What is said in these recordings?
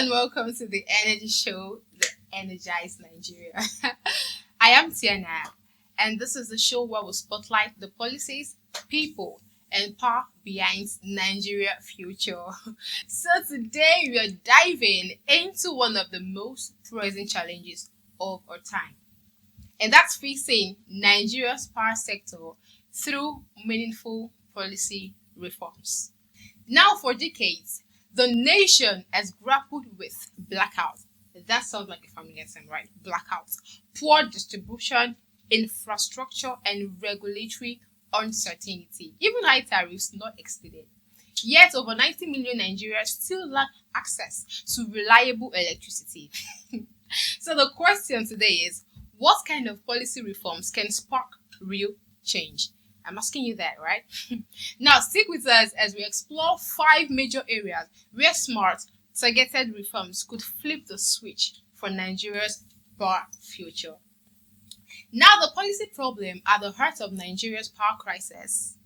and welcome to the Energy Show, the Energized Nigeria. I am Tiana, and this is the show where we spotlight the policies, people, and power behind Nigeria future. So today we are diving into one of the most pressing challenges of our time, and that's fixing Nigeria's power sector through meaningful policy reforms. Now, for decades, the nation has grappled with blackouts. That sounds like a familiar term, right? Blackouts, poor distribution, infrastructure, and regulatory uncertainty. Even high tariffs not excluded. Yet, over 90 million Nigerians still lack access to reliable electricity. So the question today is, what kind of policy reforms can spark real change? I'm asking you that, right? Now, stick with us as we explore 5 major areas where smart, targeted reforms could flip the switch for Nigeria's power future. Now, the policy problem at the heart of Nigeria's power crisis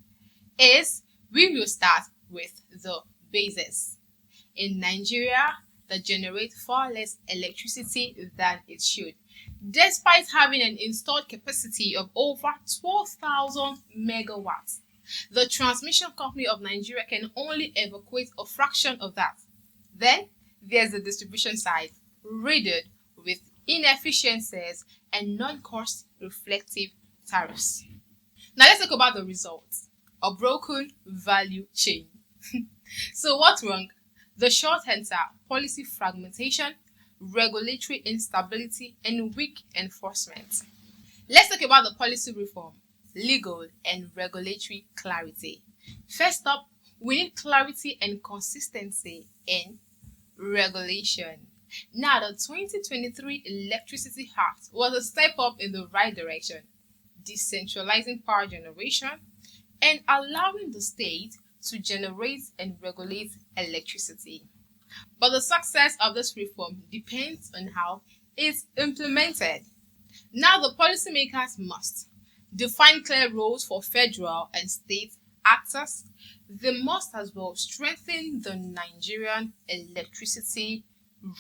is we will start with the basis. In Nigeria, that generates far less electricity than it should, despite having an installed capacity of over 12,000 megawatts. The transmission company of Nigeria can only evacuate a fraction of that. Then there's the distribution side, riddled with inefficiencies and non-cost reflective tariffs. Now let's talk about the results. A broken value chain. So what's wrong? The short answer: policy fragmentation, regulatory instability, and weak enforcement. Let's talk about the policy reform, legal and regulatory clarity. First up, we need clarity and consistency in regulation. Now, the 2023 Electricity Act was a step up in the right direction, decentralizing power generation and allowing the state to generate and regulate electricity. But the success of this reform depends on how it's implemented. Now, the policymakers must define clear roles for federal and state actors. They must as well strengthen the Nigerian Electricity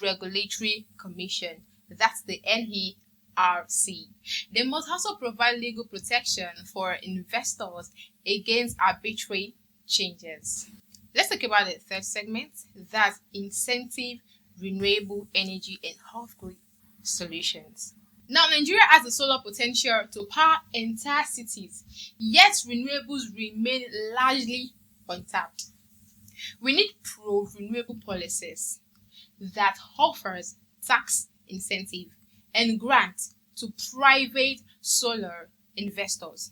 Regulatory Commission, that's the NERC. They must also provide legal protection for investors against arbitrary changes. Let's talk about the third segment, that's incentive, renewable energy, and off-grid solutions. Now, Nigeria has the solar potential to power entire cities, yet renewables remain largely untapped. We need pro-renewable policies that offers tax incentive and grants to private solar investors,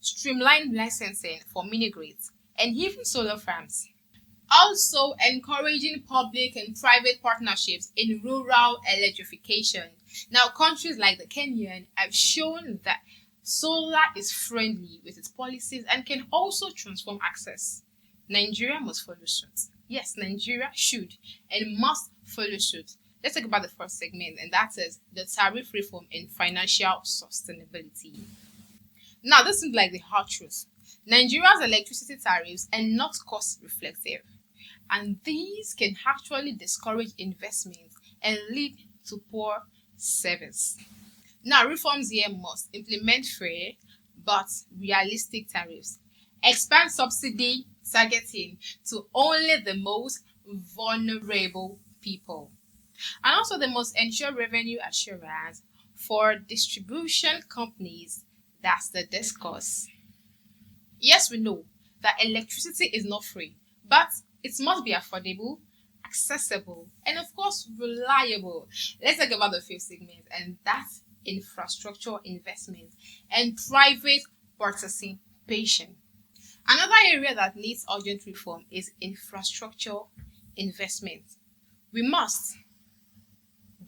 streamline licensing for mini-grids, and even solar farms. Also, encouraging public and private partnerships in rural electrification. Now, countries like the Kenyan have shown that solar is friendly with its policies and can also transform access. Nigeria must follow suit. Yes, Nigeria should and must follow suit. Let's talk about the first segment, and that is the tariff reform and financial sustainability. Now, this seems like the hard truth. Nigeria's electricity tariffs are not cost reflective, and these can actually discourage investment and lead to poor service. Now, reforms here must implement fair but realistic tariffs, expand subsidy targeting to only the most vulnerable people, and also they must ensure revenue assurance for distribution companies, that's the discourse. Yes, we know that electricity is not free, but it must be affordable, accessible, and of course, reliable. Let's talk about the fifth segment, and that's infrastructure investment and private participation. Another area that needs urgent reform is infrastructure investment. We must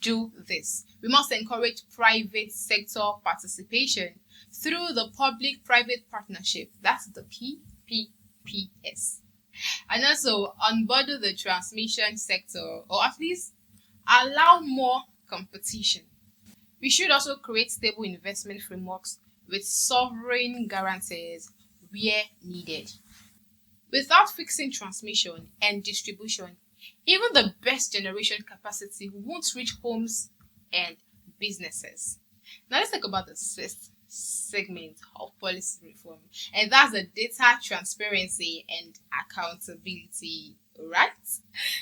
do this. We must encourage private sector participation through the public-private partnership, that's the PPPs. And also unbundle the transmission sector, or at least allow more competition. We should also create stable investment frameworks with sovereign guarantees where needed. Without fixing transmission and distribution, Even the best generation capacity won't reach homes and businesses. Now let's talk about the sixth segment of policy reform, and that's the data transparency and accountability. Right?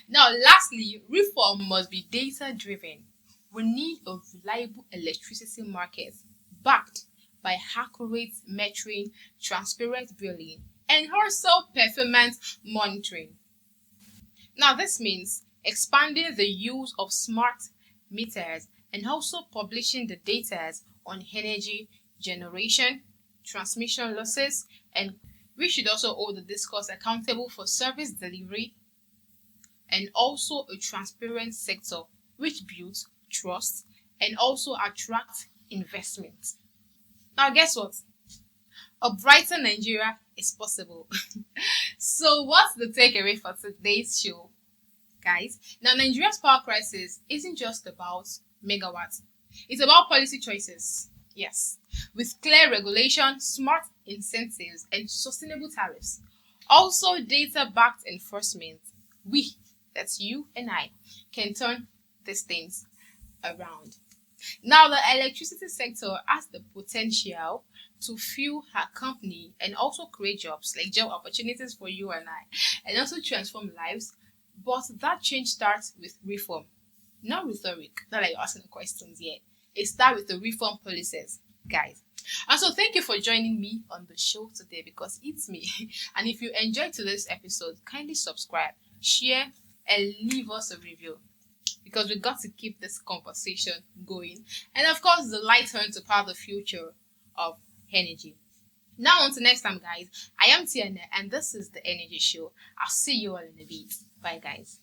Now, lastly, reform must be data driven. We need a reliable electricity market backed by accurate metering, transparent billing, and also performance monitoring. Now, this means expanding the use of smart meters and also publishing the data on energy generation, transmission losses, and we should also hold the discourse accountable for service delivery and also a transparent sector which builds trust and also attracts investment. Now, guess what? A brighter Nigeria is possible. So, what's the takeaway for today's show, guys? Now, Nigeria's power crisis isn't just about megawatts, it's about policy choices. Yes, with clear regulation, smart incentives, and sustainable tariffs. Also, data backed enforcement. We, that's you and I, can turn these things around. Now, the electricity sector has the potential to fuel her company and also create jobs, like job opportunities for you and I, and also transform lives. But that change starts with reform, not rhetoric. Not like you're asking questions yet. It starts with the reform policies, guys. And so, thank you for joining me on the show today because it's me. And if you enjoyed today's episode, kindly subscribe, share, and leave us a review because we got to keep this conversation going. And of course, the light turn to power the future of energy. Now, until next time, guys, I am Tiana, and this is the Energy Show. I'll see you all in a bit. Bye, guys.